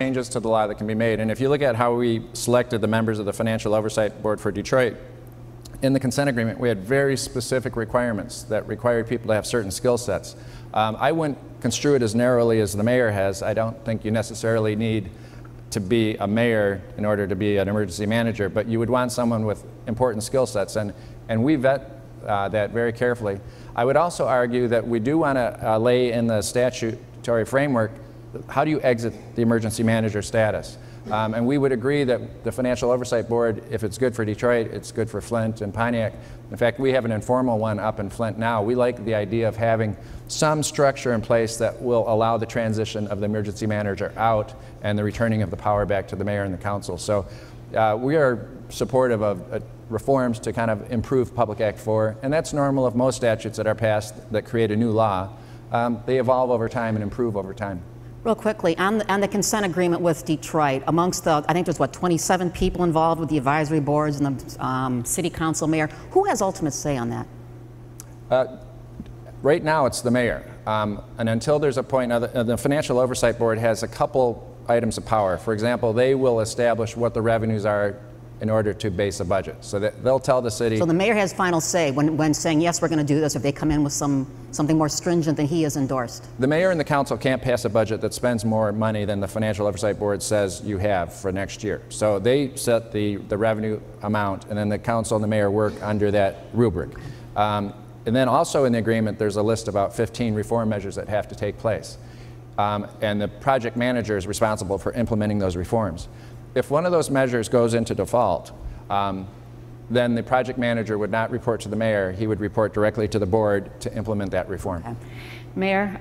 changes to the law that can be made. And if you look at how we selected the members of the Financial Oversight Board for Detroit, in the consent agreement, we had very specific requirements that required people to have certain skill sets. I wouldn't construe it as narrowly as the mayor has. I don't think you necessarily need to be a mayor in order to be an emergency manager, but you would want someone with important skill sets, and we vet that very carefully. I would also argue that we do want to lay in the statutory framework, how do you exit the emergency manager status? And we would agree that the Financial Oversight Board, if it's good for Detroit, it's good for Flint and Pontiac. In fact, we have an informal one up in Flint now. We like the idea of having some structure in place that will allow the transition of the emergency manager out and the returning of the power back to the mayor and the council. So we are supportive of reforms to kind of improve Public Act 4, and that's normal of most statutes that are passed that create a new law. They evolve over time and improve over time. Real quickly, on the consent agreement with Detroit, amongst the, I think there's what, 27 people involved with the advisory boards and the city council mayor. Who has ultimate say on that? Right now it's the mayor. And until there's a point, the Financial Oversight Board has a couple items of power. For example, they will establish what the revenues are in order to base a budget. So that they'll tell the city. So the mayor has final say when saying, yes, we're going to do this, if they come in with something more stringent than he has endorsed. The mayor and the council can't pass a budget that spends more money than the Financial Oversight Board says you have for next year. So they set the revenue amount, and then the council and the mayor work under that rubric. And then also in the agreement, there's a list of about 15 reform measures that have to take place. And the project manager is responsible for implementing those reforms. If one of those measures goes into default, then the project manager would not report to the mayor. He would report directly to the board to implement that reform. Okay. Mayor.